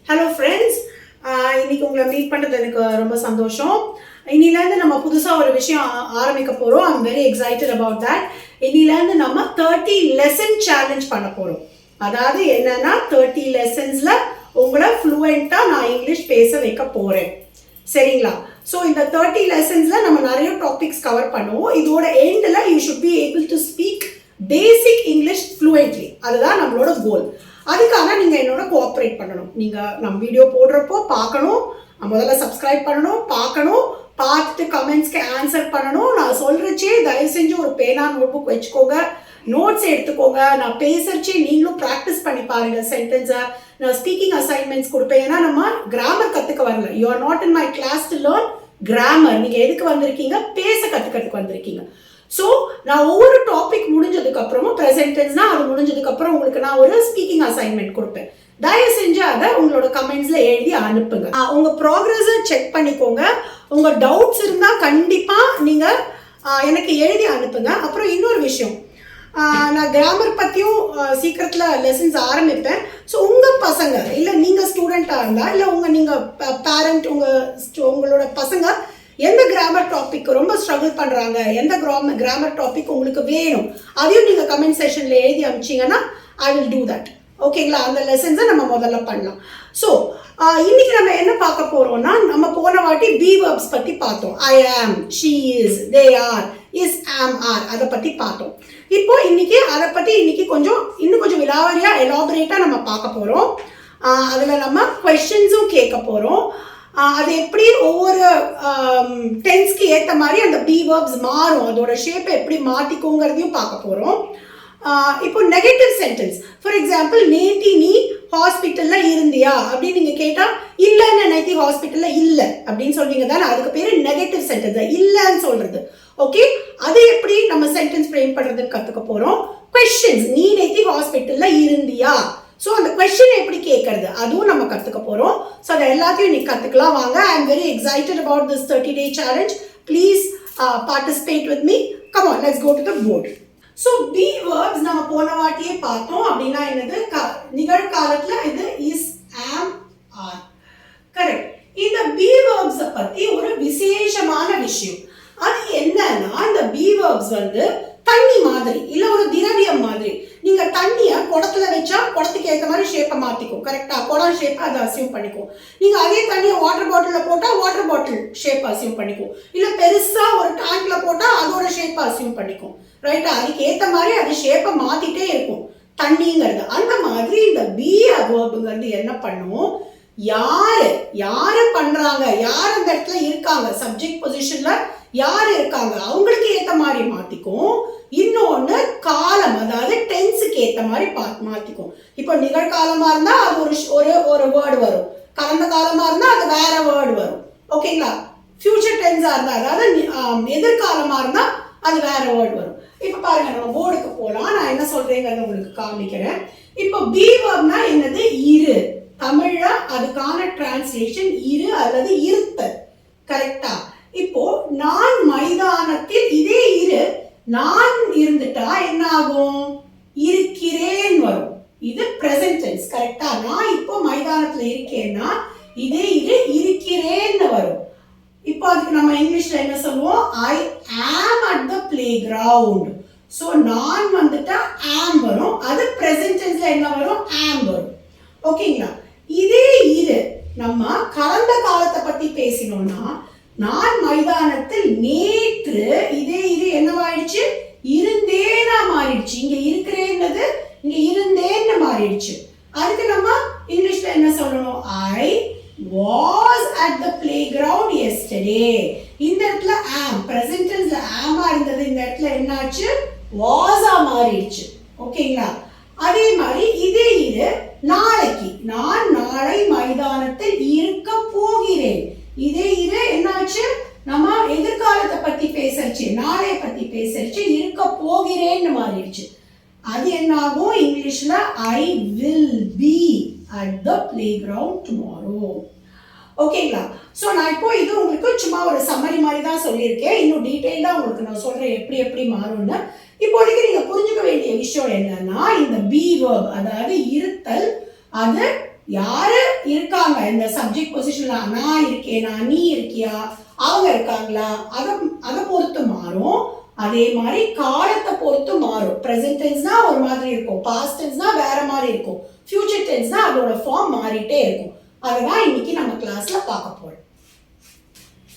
Hello friends, இன்னைக்கு உங்களை meet பண்ணுறது எனக்கு ரொம்ப சந்தோஷம். இன்னிலேருந்து நம்ம புதுசாக ஒரு விஷயம் ஆரம்பிக்க போகிறோம். I'm very excited about that. இன்னிலேருந்து நம்ம 30 லெசன் சேலஞ்ச் பண்ண போகிறோம். அதாவது என்னன்னா 30 லெசன்ஸில் உங்களை ஃப்ளூயண்ட்டாக நான் இங்கிலீஷ் பேச வைக்க போகிறேன். சரிங்களா? ஸோ இந்த 30 லெசன்ஸில் நம்ம நிறைய டாபிக்ஸ் கவர் பண்ணுவோம். இதோட எண்டில் you should be able to speak basic English fluently. அதுதான் நம்மளோட கோல். அதுக்காக நீங்கள் என்னோட கோஆப்ரேட் பண்ணணும். நீங்கள் நம்ம வீடியோ போடுறப்போ பார்க்கணும், முதல்ல சப்ஸ்கிரைப் பண்ணணும், பார்த்துட்டு கமெண்ட்ஸ்க்கு ஆன்சர் பண்ணணும். நான் சொல்கிறச்சே தயவு செஞ்சு ஒரு பேனா நோட் புக் வச்சுக்கோங்க, நோட்ஸ் எடுத்துக்கோங்க. நான் பேசுறச்சே நீங்களும் ப்ராக்டிஸ் பண்ணி பாருங்க சென்டென்ஸை. நான் ஸ்பீக்கிங் அசைன்மெண்ட்ஸ் கொடுப்பேன். ஏன்னா நம்ம கிராமர் கற்றுக்க வரல. You are not in my class to learn grammar. நீங்கள் எதுக்கு வந்திருக்கீங்க? பேச கற்றுக்கிறதுக்கு வந்திருக்கீங்க. ஸோ நான் ஒவ்வொரு டாபிக் முடிஞ்சதுக்கு அப்புறமும் ப்ரெசென்டென்ஸ்னா அது முடிஞ்சதுக்கு அப்புறம் உங்களுக்கு நான் ஒரு ஸ்பீக்கிங் அசைன்மெண்ட் கொடுப்பேன். தயவு செஞ்சு அதை உங்களோட கமெண்ட்ஸ்ல எழுதி அனுப்புங்க. உங்க ப்ராக்ரஸை செக் பண்ணிக்கோங்க. உங்க டவுட்ஸ் இருந்தால் கண்டிப்பா நீங்க எனக்கு எழுதி அனுப்புங்க. அப்புறம் இன்னொரு விஷயம், நான் கிராமர் பற்றியும் சீக்கிரத்தில் லெசன்ஸ் ஆரம்பிப்பேன். ஸோ உங்கள் பசங்க இல்லை நீங்கள் ஸ்டூடெண்ட்டாக இருந்தால் இல்லை நீங்கள் பேரண்ட் உங்களோட பசங்க எந்த கிராமர் டாபிக் ரொம்ப ஸ்ட்ரகிள் பண்ணுறாங்க, எந்த கிராமர் டாபிக் உங்களுக்கு வேணும், அதையும் நீங்கள் கமெண்ட் செஷனில் எழுதி அனுப்பிச்சிங்கன்னா ஐ வில் டூ தட். ஓகேங்களா? அந்த லெசன்ஸை நம்ம முதல்ல பண்ணலாம். ஸோ இன்னைக்கு நம்ம என்ன பார்க்க போகிறோம்னா, நம்ம போன வாட்டி பி வேர்ப்ஸ் பற்றி பார்த்தோம். ஐ ஆம், she is, they are, is, ஆம், ஆர், அதை பற்றி பார்த்தோம். இப்போ இன்னைக்கு அதை பற்றி இன்னும் கொஞ்சம் விலாவரியாக எலாபரேட்டாக நம்ம பார்க்க போகிறோம். அதில் நம்ம கொஸ்டின்ஸும் கேட்க போகிறோம். அது எப்படி ஒவ்வொரு டென்ஸ்க்கு ஏற்ற மாதிரி அந்த பி வேர்ப்ஸ் மாறும், அதோட ஷேப்பை எப்படி மாற்றிக்கோங்கிறதையும் பார்க்க போகிறோம். இப்போ நெகட்டிவ் சென்டென்ஸ், ஃபார் எக்ஸாம்பிள், நேத்தி நீ ஹாஸ்பிட்டலில் இருந்தியா அப்படின்னு நீங்கள் கேட்டால் இல்லைன்னு, நேத்தி ஹாஸ்பிட்டலில் இல்லை அப்படின்னு சொல்வீங்க தானே, அதுக்கு பேர் நெகட்டிவ் சென்டென்ஸ், இல்லைன்னு சொல்கிறது. ஓகே, அது எப்படி நம்ம சென்டென்ஸ் ஃப்ரேம் பண்ணுறதுன்னு கற்றுக்க போகிறோம். கொஸ்டின்ஸ், நீ நேத்தி ஹாஸ்பிட்டலில் இருந்தியா, ஸோ அந்த கொஸ்டின் எப்படி கேட்கறது அதுவும் நம்ம கற்றுக்க போகிறோம். ஸோ அதை எல்லாத்தையும் இன்னைக்கு கற்றுக்கலாம். வாங்க. I am very excited about this 30-day challenge. Please participate with me. Come on, let's go to the board. So be verbs நம்ம போன வாட்டியே பார்த்தோம். அப்படின்னா என்னது? நிகழ்காலத்தில் இது இஸ், ஆம், ஆர். கரெக்ட். இந்த பி வேர்ப்ஸை பற்றி ஒரு விசேஷமான விஷயம். அது என்னன்னா, இந்த பி வேர்ப்ஸ் தண்ணி மாதிரி இல்லை ஒரு திரவியம் மாதிரி. நீங்க தண்ணியை குடத்துல வச்சா குடத்துக்கு ஏற்ற மாதிரி ஷேப்பை மாத்திக்கும். கரெக்டா? குடம் ஷேப்பை அதை அசியூம் பண்ணிக்கும். நீங்க அதே தண்ணியை வாட்டர் பாட்டில் போட்டா வாட்டர் பாட்டில் ஷேப் அசியூம் பண்ணிக்கும். இல்ல பெருசா ஒரு டேங்க்ல போட்டா அதோட ஷேப்பை அசியூம் பண்ணிக்கும். ரைட்டா? அதுக்கு ஏற்ற மாதிரி அது ஷேப்பை மாத்திட்டே இருக்கும் தண்ணிங்கிறது. அந்த மாதிரி இந்த பி வேர்புங்கிறது என்ன பண்ணும்? யாரு பண்றாங்க, யார் அந்த இடத்துல இருக்காங்க, சப்ஜெக்ட் பொசிஷன்ல யார் இருக்காங்க அவங்களுக்கு ஏற்ற மாதிரி மாத்திக்கும். இன்னொன்னு காலம், அதாவது டென்ஸுக்கு ஏற்ற மாதிரி மாத்திக்கும். இப்போ நிகழ்காலமா இருந்தா அது ஒரு வேர்டு வரும், கடந்த காலமா இருந்தா அது வேற வேர்டு வரும். ஓகேங்களா? ஃபியூச்சர் டென்ஸா இருந்தா, அதாவது எதிர்காலமா இருந்தா அது வேற வேர்டு வரும். இப்போ பாருங்க, நம்ம போர்டுக்கு போலாம். நான் என்ன சொல்றேங்கிறத உங்களுக்கு காமிக்கிறேன். இப்போ பி வேர்ப்னா என்னது? இரு. தமிழ்ல அதுக்கான டிரான்ஸ்லேஷன் இரு அல்லது இருத்தல். கரெக்டா? இப்போ நான் மைதானத்தில், இதே இரு நான் இருந்துட்டா என்ன ஆகும்? இருக்கிறேன் வரும். இது பிரசன்ட் டென்ஸ். கரெக்டா? நான் இப்போ மைதானத்துல இருக்கேன்னா இதே இரு இருக்கிறேன்னு வரும். இப்போ அதுக்கு நம்ம இங்கிலீஷ்ல என்ன சொல்லுவோம்? I am at the play ground. So நான் ஆம் வரும். அது பிரசன்ட் டென்ஸ்ல என்ன வரும்? ஆம் வரும். ஓகேங்களா? இதே இரு நம்ம கடந்த காலத்தை பத்தி பேசினோம்னா, நான் மைதானத்தில் நேற்று, இதே இரு என்னவாயிடுச்சு? இருந்தேனா மாறிடுச்சு. இங்க இருக்கிறேன்னது இங்க இருந்தேன்னு மாறிடுச்சு. அதுக்கு நம்ம இங்கிலீஷ்ல என்ன சொல்லணும்? I was at the play ground yesterday. இந்த இடத்துல ஆம், பிரசன்ட் டென்ஸ்ல ஆமா இருந்தது, இந்த இடத்துல என்னாச்சு? வாஸா மாறிடுச்சு. ஓகேங்களா? அதே மாதிரி இதே இரு நாளைக்கு, நான் நாளை மைதானத்தில் இருக்க போகிறேன். இதே இரு என்னாச்சு? நம்ம எதிர்காலத்தை பத்தி பேசறச்சு, நாளைய பத்தி பேசறச்சு, இருக்க போகிறேன்னு மாறிடுச்சு. அது என்ன ஆகும்? இங்கிலீஷ்ல I will be at the play ground tomorrow. ஓகேங்களா? ஸோ நான் இப்போ இது உங்களுக்கு சும்மா ஒரு சம்மரி மாதிரி தான் சொல்லியிருக்கேன். இன்னும் டீட்டெயிலாக உங்களுக்கு நான் சொல்கிறேன் எப்படி மாறும்னு. இப்போதைக்கு நீங்கள் புரிஞ்சுக்க வேண்டிய விஷயம் என்னன்னா, இந்த பி வேர்ப், அதாவது இருத்தல், அது யாரு இருக்காங்க இந்த சப்ஜெக்ட் பொசிஷன்ல, நான் இருக்கேனா, நீ இருக்கியா, அவங்க இருக்காங்களா, அதை பொறுத்து மாறும். அதே மாதிரி காலத்தை பொறுத்து மாறும். ப்ரெசென்ட் டென்ஸ்னா ஒரு மாதிரி இருக்கும், பாஸ்ட் டென்ஸ்னா வேற மாதிரி இருக்கும், ஃபியூச்சர் டென்ஸ்னா அதோட ஃபார்ம் மாறிட்டே இருக்கும். அதுதான் இன்னைக்கு நம்ம கிளாஸ்ல பார்க்க போறோம்.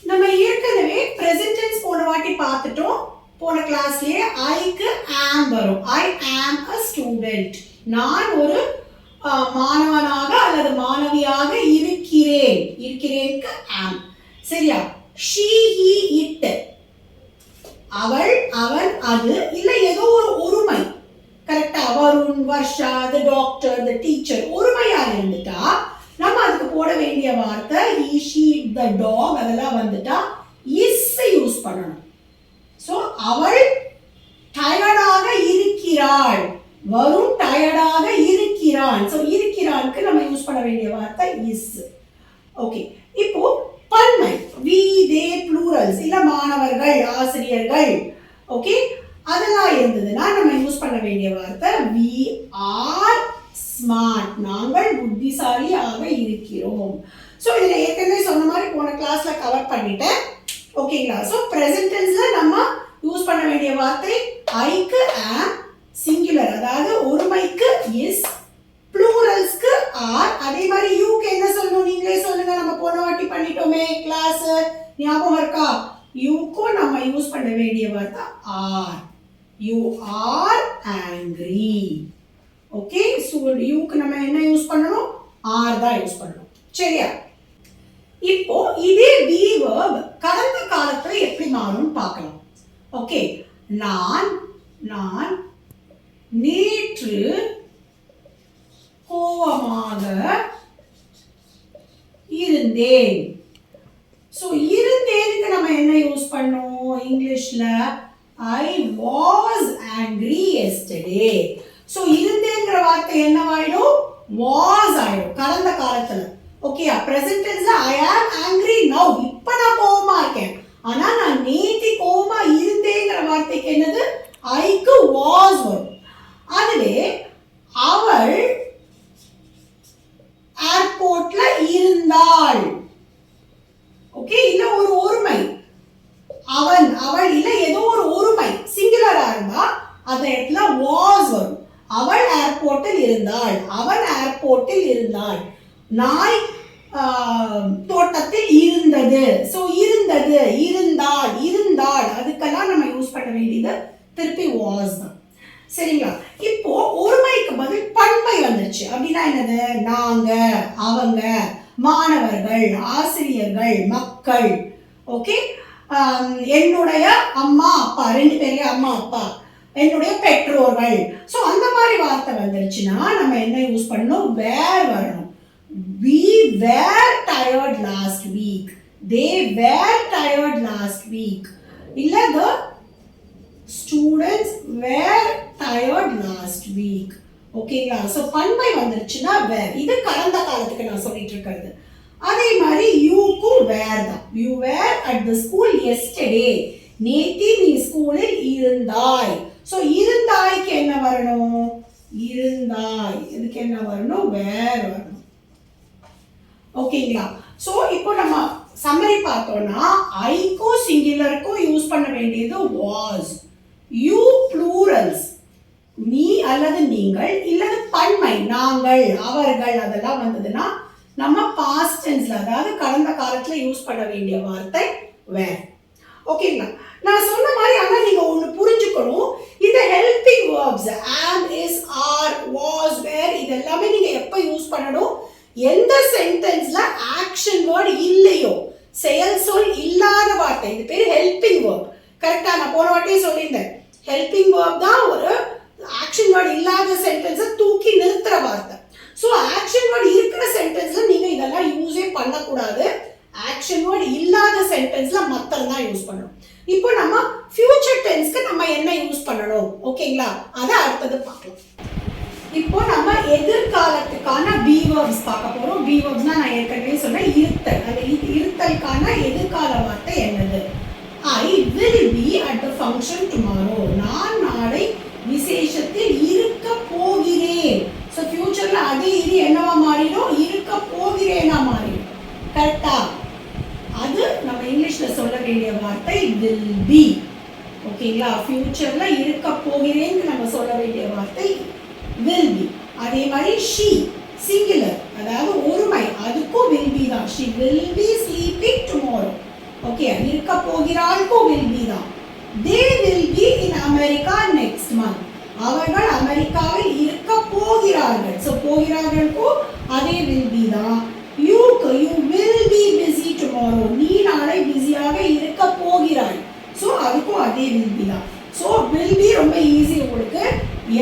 நம்ம ஏற்கனவே ப்ரெசென்ட் டென்ஸ் போன வாட்டி பார்த்துட்டோம். போன கிளாஸ்லயே ஐக்கு ஆம் வரும். ஐ ஆம் அ ஸ்டூடெண்ட். நான் ஒரு மாணவனாக அல்லது மாணவியாக இருக்கிறேன். இருக்கிறேனுக்கு ஆம். சரியா? she he it, அவள் அவன் அது இல்ல ஏதோ ஒரு ஒருமை. கரெக்டா? Varun, Varsha, the doctor, the teacher ஒருமையா இருந்துட்டா நம்ம அதுக்கு போட வேண்டிய வார்த்தை he she the dog அதெல்லாம் வந்துட்டா is யூஸ் பண்ணணும். சோ அவள் டயர்டாக இருக்கிறாள், வருண் டயர்டாக இருக்கிறான். சோ இருக்கிறானுக்கு நம்ம யூஸ் பண்ண வேண்டிய வார்த்தை is. ஓகே, இப்போ பன்மை we they plurals இல்ல மாணவர்கள், ஆசிரியர்கள், ஓகே, அதெல்லாம் இருந்ததுன்னா நம்ம யூஸ் பண்ண வேண்டிய வார்த்தை we are smart, நாங்கள் புத்திசாலியாக இருக்கிறோம். சோ இதுல ஏற்கனவே சொன்ன மாதிரி போன கிளாஸ்ல கவர் பண்ணிட்டேன். ஓகேங்களா? சோ பிரசன்ட் டென்ஸ்ல நம்ம யூஸ் பண்ண வேண்டிய வார்த்தை ஐக்கு am, சிங்குலர் அதாவது ஒருமைக்கு is, ப்ளூரல்ஸ்க்கு ஆர். அதே மாதிரி யூக்கு என்ன சொல்லணும் நீங்களே சொல்லுங்க. நம்ம போன வாட்டி பண்ணிட்டோமே கிளாஸ், ஞாபகம் இருக்கா? யூக்கும் நம்ம யூஸ் பண்ண வேண்டிய வார்த்தை are. You are angry. Okay, so யூக்கு நம்ம என்ன யூஸ் பண்ணணும்? ஆர் தான் யூஸ் பண்ணணும். சரியா? இப்போ இதே பி வெர்ப் கடந்த காலத்துல எப்படி மாறும்னு பார்க்கலாம். ஓகே, நான் நேற்று கோவமாக இருந்தேன். சோ இருந்தேனுக்கு நம்ம என்ன யூஸ் பண்ணோம் இங்கிலீஷ்ல? I was angry yesterday. So இருந்தேங்கிற வார்த்தை என்னவாயிடும்? was ஆயிடும் கடந்த காலத்துல. ஓகே, பிரசன்ட் டென்ஸ்ல I am angry now, இப்ப நான் கோவமா இருக்கேன். ஆனா நான் நேத்தி கோவமா இருந்தேங்கிற வார்த்தைக்கு என்னது? ஐக்கு was வரும். அதுவே அவள் ஏர்போர்ட்ல இருந்தாள். ஓகே, இல்ல ஒரு ஒருமை அவன் அவள் இல்ல ஏதோ ஒரு ஒருமை சிங்குலரா இருந்தா அந்த இடத்துல was வரும். அவள் ஏர்போர்ட்டில் இருந்தாள், அவன் ஏர்போர்ட்டில் இருந்தாள், நாய் தோட்டத்தில் இருந்தது. சோ இருந்தது, இருந்தாள், இருந்தாள், அதுக்கெல்லாம் நம்ம யூஸ் பண்ண வேண்டியது திருப்பி was தான். சரிங்களா? இப்போ ஒருமைக்கு பதில் பன்மை வந்துருச்சு. அப்படின்னா என்னது? நாங்க, அவங்க, மாணவர்கள், ஆசிரியர்கள், மக்கள். ஓகே, என்னுடைய அம்மா அப்பா, ரெண்டு பேரே அம்மா அப்பா, என்னுடைய பெற்றோர்கள். சோ அந்த மாதிரி வார்த்தை வந்துருச்சுன்னா நம்ம என்ன யூஸ் பண்ணணும்? வேர் வரணும். we were tired last week, they were tired last week, இல்ல the students were tired last week. ஓகேங்களா? சோ பன்மை வந்துருச்சுன்னா வேர். இது கடந்த காலத்துக்கு நான் சொல்லிட்டு இருக்கிறது. அதே மாதிரி யூக்கும் வேர் தான். you were at the school yesterday, நேத்தி நீ ஸ்கூலில் இருந்தாய். சோ இருந்தாய்க்கு என்ன வரணும்? இருந்தாய், இதுக்கு என்ன வரணும்? வேர் வரணும். ஓகேங்களா? சோ இப்போ நம்ம சம்மரி பார்த்தோம்னா ஐக்கும் சிங்குலருக்கும் யூஸ் பண்ண வேண்டியது was, you plurals நீ அல்லது நீங்கள், இல்லது பன்மை நாங்கள், அவர்கள், அதெல்லாம் வந்ததுன்னா நம்ம பாஸ்ட் டென்ஸ்ல அதாவது கடந்த காலத்துல யூஸ் பண்ண வேண்டிய வார்த்தை were. ஓகேங்களா? நான் சொன்ன மாதிரி ஆனா நீங்க ஒன்னு புரிஞ்சுக்கணும். இந்த helping verbs am, is, are, was, were இதெல்லாமே நீங்க எப்ப யூஸ் பண்ணணும்? எந்த சென்டென்ஸ்ல ஆக்ஷன் வேர்ட் இல்லையோ, செயல் சொல் இல்லாத வார்த்தை, இது பேர் ஹெல்பிங் வேர்ப். கரெக்டா? நான் போன வாட்டியே சொல்லியிருந்தேன். ஹெல்பிங் வேர்ப் தான் ஒரு ஆக்ஷன் வேர்ட் இல்லாத சென்டென்ஸை தூக்கி நிறுத்துற வார்த்தை. ஸோ ஆக்ஷன் வேர்ட் இருக்கிற சென்டென்ஸ்ல நீங்க இதெல்லாம் யூஸே பண்ணக்கூடாது. ஆக்ஷன் வேர்ட் இல்லாத சென்டென்ஸ்ல மத்தம் தான் யூஸ் பண்ணணும். இப்போ நம்ம ஃபியூச்சர் டென்ஸ்க்கு நம்ம என்ன யூஸ் பண்ணணும்? ஓகேங்களா? அதை அடுத்தது பார்க்கலாம். இப்போ நம்ம எதிர்காலத்துக்கான பி வெர்ப்ஸ் பார்க்க போறோம். பி வெர்ப்ஸ்னா நான் ஏற்கனவே சொன்னேன் இருத்தல். அந்த இருத்தலுக்கான எதிர்கால வார்த்தை என்னது? I will be at the function tomorrow. நான் நாளை விசேஷத்தில் இருக்க போகிறேன். சோ ஃபியூச்சர்ல அதே இது என்னவா மாறிடும்? வார்த்தை will be. ஓகேங்களா? ஃபியூச்சர்ல இருக்க போகிறேன்னு நம்ம சொல்ல வேண்டிய வார்த்தை will be. அதே மாதிரி she சிங்குலர், அதாவது ஒருமை, அதுக்கும் will be தான். she will be sleeping tomorrow. Okay, இருக்க போகிறாளுக்கும் will be தான். they will be in America next month. அவர்கள் அமெரிக்காவில் இருக்க போகிறார்கள். ஸோ போகிறார்களுக்கும் அதே will be தான். you will be busy tomorrow. நீ நாளை பிஸியாக இருக்க போகிறாய். ஸோ அதுக்கும் அதே will be தான். ஸோ will be ரொம்ப ஈஸி உங்களுக்கு.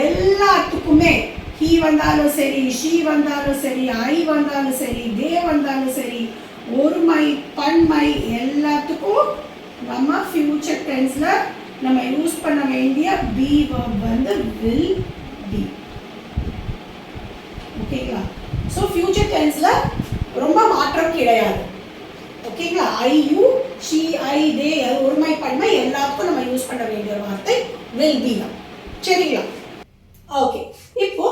எல்லாத்துக்குமே he வந்தாலும் சரி, she வந்தாலும் சரி, I வந்தாலும் சரி, they வந்தாலும் சரி, ஒருமை பன்மை எல்லாத்துக்கும் நம்ம ஃபியூச்சர் டென்ஸ்ல நம்ம யூஸ் பண்ண வேண்டிய be verb வந்து will be. ஓகேங்களா? ஸோ ஃபியூச்சர் டென்ஸ்ல ரொம்ப மாற்றம் கிடையாது. ஓகேங்களா? I, you, she, I, they ஒருமை பன்மை எல்லாத்துக்கும் நம்ம யூஸ் பண்ண வேண்டிய வார்த்தை will be தான். சரிங்களா? ஓகே, இப்போ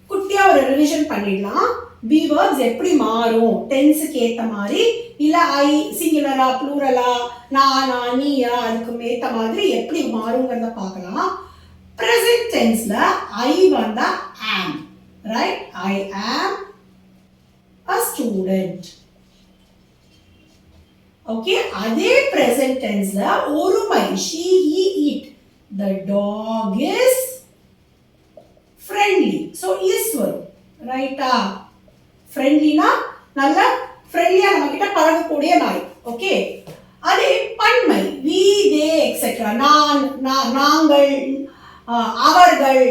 குட்டியா ஒரு ரிவிஷன் பண்ணிடலாம். be verbs எப்படி மாறும் டென்ஸுக்கு ஏற்ற மாதிரி, இல்லை ஐ சிங்குலரா ப்ளூரலா நானா நீயா அதுக்கு ஏற்ற மாதிரி எப்படி மாறுங்கிறத பார்க்கலாம். ப்ரெசன்ட் டென்ஸ்ல ஐ வந்தா am, right? I am a student. Okay, அதே ப்ரெசன்ட் டென்ஸ்ல ஒருமை she, he, it. the dog is friendly. so is வரும், ரைட்டா? ஃப்ரெண்ட்லினா நல்ல ஃப்ரெண்ட்லியா நம்ம கிட்ட பழகக்கூடிய நாய். ஓகே, அதே பன்மை we, they, etc. நான், நாங்கள், அவர்கள்,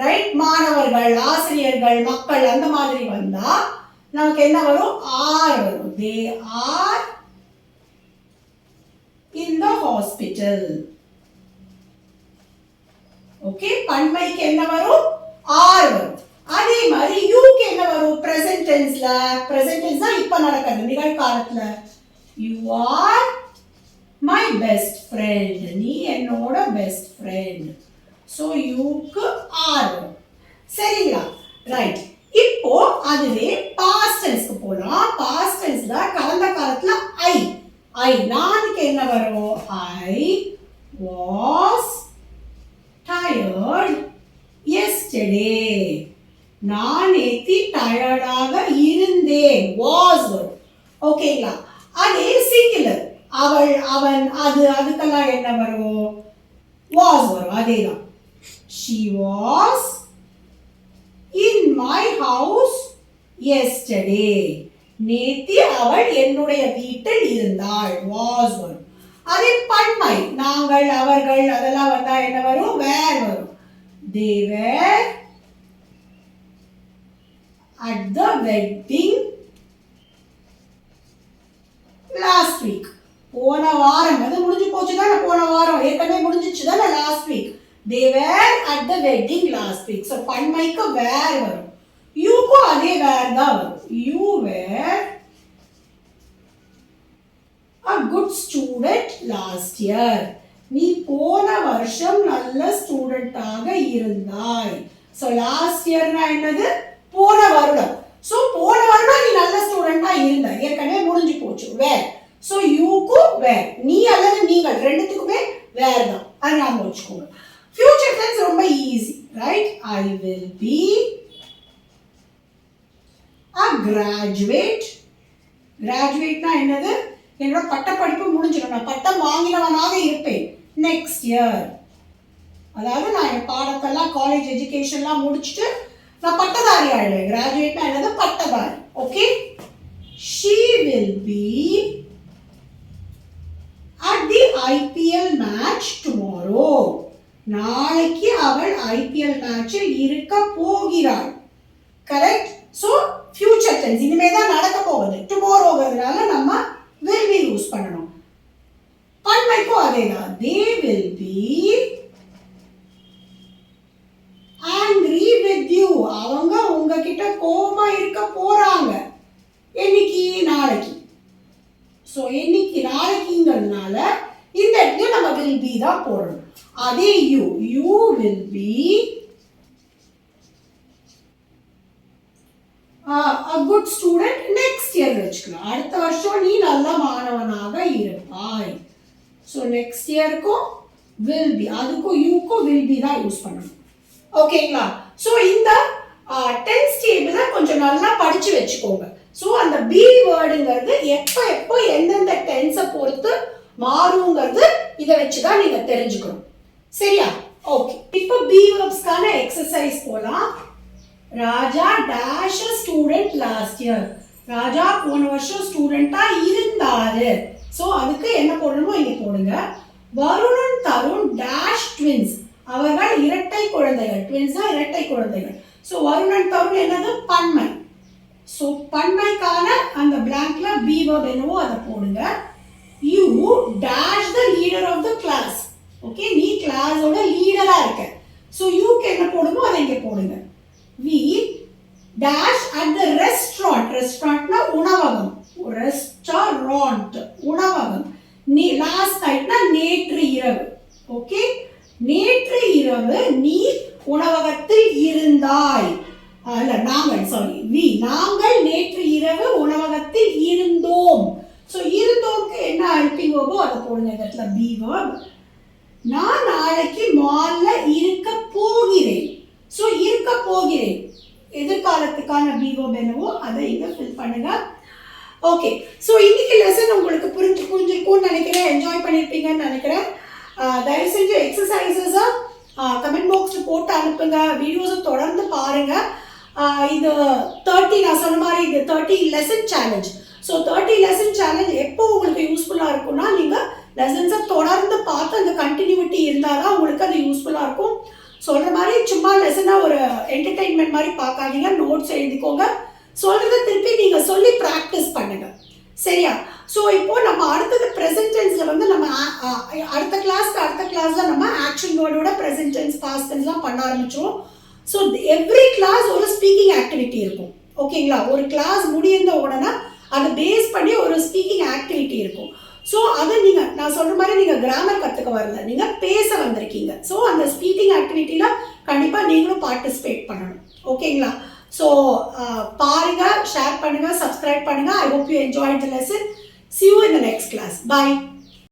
ரைட்? மாணவர்கள், ஆசிரியர்கள், மக்கள், அந்த மாதிரி வந்தா நமக்கு என்ன வரும்? ஆர் வரும். they are in the hospital. ஓகே, பன்மைக்கு என்ன வரும்? ஆர் வரும். அதே மாதிரி யூக்கு என்ன வரும்? பிரசன்ட் டென்ஸ்ல, பிரசன்ட் டென்ஸ் தான் இப்ப நடக்குது, நிகழ்காலத்துல. you are my best friend. நீ என்னோட பெஸ்ட் ஃப்ரெண்ட். சோ யூக்கு ஆர் வரும். சரிங்களா? ரைட். இப்போ அதுவே பாஸ்ட் டென்ஸ்க்கு போலாம். பாஸ்ட் டென்ஸ்ல கடந்த காலத்துல ஐ நானுக்கு என்ன வரும்? I was tired yesterday. நான் நேத்தி டயர்டாக இருந்தேன். was வரும். ஓகேங்களா? அதே சிங்குலர் அவள், அவன், அது, அதுக்கெல்லாம் என்ன வரும்? was வரும். அதேதான். she was in my house yesterday. நேத்தி அவள் என்னுடைய வீட்டில் இருந்தாள். was வரும். அதே பன்மை நாங்கள், அவர்கள், அதெல்லாம் வந்தா என்ன வரும்? were வரும். they were at the wedding last week. போன வாரம், அது முடிஞ்சு போச்சு தானே, போன வாரம் ஏற்கனவே முடிஞ்சிச்சு தானே, last week. they were at the wedding last week. so பன்மைக்கு were வரும். யூக்கு அதே were தான் வரும். you were a good student last year. நீ போன வருஷம் நல்ல ஸ்டூடெண்டாக இருந்தாய். so last yearனா என்னது? போன வருடம். சோ போன வருடம் நீ நல்ல ஸ்டூடெண்டா இருந்த, ஏற்கனவே முடிஞ்சு போச்சு. வேர். சோ யூக்கு வேர், நீ அல்லது நீங்கள் ரெண்டுத்துக்குமே வேர் தான். அது ஞாபகம் வச்சுக்கோங்க. ஃபியூச்சர் டென்ஸ் ரொம்ப easy, right? I will be a graduate. கிராஜுவேட்னா என்னது? என்னோட பட்டப்படிப்பு முடிஞ்சிடும், நான் பட்டம் வாங்கினவனாக இருப்பேன் நெக்ஸ்ட் இயர். அதாவது நான் என் பாடத்தெல்லாம் காலேஜ் எஜுகேஷன்லாம் முடிச்சுட்டு நான் பட்டதாரி ஆயிடுவேன். கிராஜுவேட்னா என்னது? பட்டதாரி. Okay, she will be at the IPL match tomorrow. நாளைக்கு அவள் IPL மேட்சில் இருக்க போகிறாள். கரெக்ட்? சோ ஃபியூச்சர் டென்ஸ் இனிமே தான் நடக்க போகுது. டுமாரோங்கிறதுனால நம்ம will be யூஸ் பண்ணணும். பன்மைக்கும் அதேதான். they will be angry with you. அவங்க உங்ககிட்ட கோபமா இருக்க போறாங்க. என்னைக்கு? நாளைக்கு. சோ என்னைக்கு? நாளைக்குங்கிறதுனால இந்த இடத்துல நம்ம will be தான் போடணும். அதே you will be a good student next year வச்சுக்கலாம். அடுத்த வருஷம் நீ நல்ல மாணவனாக இருப்பாய். ஸோ நெக்ஸ்ட் இயருக்கும் வில் பி, அதுக்கும் யூக்கும் வில் பி தான் யூஸ் பண்ணணும். ஓகேங்களா? ஸோ இந்த டென்ஸ் டேபிளை கொஞ்சம் நல்லா படிச்சு வச்சுக்கோங்க. ஸோ அந்த பி வேர்டுங்கிறது எப்போ எந்தெந்த டென்ஸை பொறுத்து மாறுங்கிறது இதை வச்சுதான் நீங்க தெரிஞ்சுக்கணும். சரியா? ஓகே, இப்போ பி வேர்ப்ஸ்க்கான எக்ஸசைஸ் போலாம். ராஜா டேஷ் ஸ்டூடெண்ட் லாஸ்ட் இயர். ராஜா போன வருஷம் ஸ்டூடெண்டா இருந்தாரு. ஸோ அதுக்கு என்ன போடணுமோ இங்க போடுங்க. Varunan Tarun dash twins. அவர்கள் இரட்டை குழந்தைகள். ட்வின்ஸ்னா இரட்டை குழந்தைகள். ஸோ வருணன் தருண் என்னது? பன்மை. ஸோ பன்மைக்கான அந்த பிளாங்க்ல பி வேர்ப் என்னவோ அதை போடுங்க. You dash the leader of the class. Okay, நீ கிளாஸோட லீடரா இருக்க. ஸோ யூக்கு என்ன போடுமோ அதை இங்கே போடுங்க. We dash at the restaurant. ரெஸ்டாரண்ட்னா உணவகம். ரெஸ்டாரண்ட் உணவகம். நீ லாஸ்ட் நைட்னா நேற்று இரவு. ஓகே, நேற்று இரவு நீ உணவகத்தில் இருந்தாய். இல்ல நாங்கள், சாரி, வி நாங்கள் நேற்று இரவு உணவகத்தில் இருந்தோம். ஸோ இருந்தோம்க்கு என்ன ஹெல்பிங் வேர்போ அதை போடுங்க இந்த இடத்துல பி வேர்ப். நான் நாளைக்கு மால்ல இருக்க போகிறேன். ஸோ இருக்க போகிறேன் எதிர்காலத்துக்கான பி வேர்ப் என்னவோ அதை இங்க ஃபில் பண்ணுங்க. ஓகே, ஸோ இன்னைக்கு லெசன் உங்களுக்கு புரிஞ்சிருக்கும்னு நினைக்கிறேன், என்ஜாய் பண்ணியிருப்பீங்கன்னு நினைக்கிறேன். தயவு செஞ்சு எக்ஸசைசஸை கமெண்ட் பாக்ஸில் போட்டு அனுப்புங்க. வீடியோஸை தொடர்ந்து பாருங்க. இது 30, நான் சொன்ன மாதிரி இது 30 lesson challenge. So 30 lesson challenge எப்போ உங்களுக்கு யூஸ்ஃபுல்லாக இருக்கும்னா நீங்கள் லெசன்ஸை தொடர்ந்து பார்த்து அந்த கண்டினியூட்டி இருந்தால் தான் உங்களுக்கு அது யூஸ்ஃபுல்லாக இருக்கும். சொல்கிற மாதிரி சும்மா லெசனாக ஒரு என்டர்டெயின்மெண்ட் மாதிரி பார்க்காதீங்க. நோட்ஸ் எழுதிக்கோங்க. சொல்கிறத திருப்பி நீங்கள் சொல்லி ப்ராக்டிஸ் பண்ணுங்க. சரியா? ஸோ இப்போ நம்ம அடுத்தது ப்ரெசன்ட் டென்ஸில் வந்து நம்ம அடுத்த கிளாஸில் நம்ம ஆக்ஷன் வேர்டோட ப்ரெசன்ட் டென்ஸ் பாஸ்ட் டென்ஸ்லாம் பண்ண ஆரம்பிச்சோம். ஸோ எவ்ரி கிளாஸ் ஒரு ஸ்பீக்கிங் ஆக்டிவிட்டி இருக்கும். ஓகேங்களா? ஒரு கிளாஸ் முடிந்த உடனே அதை பேஸ் பண்ணி ஒரு ஸ்பீக்கிங் ஆக்டிவிட்டி இருக்கும். ஸோ அதை நீங்கள், நான் சொல்கிற மாதிரி நீங்கள் கிராமர் கற்றுக்க வரல, நீங்கள் பேச வந்திருக்கீங்க. ஸோ அந்த ஸ்பீக்கிங் ஆக்டிவிட்டியில் கண்டிப்பாக நீங்களும் பார்ட்டிசிபேட் பண்ணணும். ஓகேங்களா? ஸோ பாருங்க, ஷேர் பண்ணுங்க, சப்ஸ்கிரைப் பண்ணுங்க. I hope you enjoy the lesson. See you in the next class. Bye.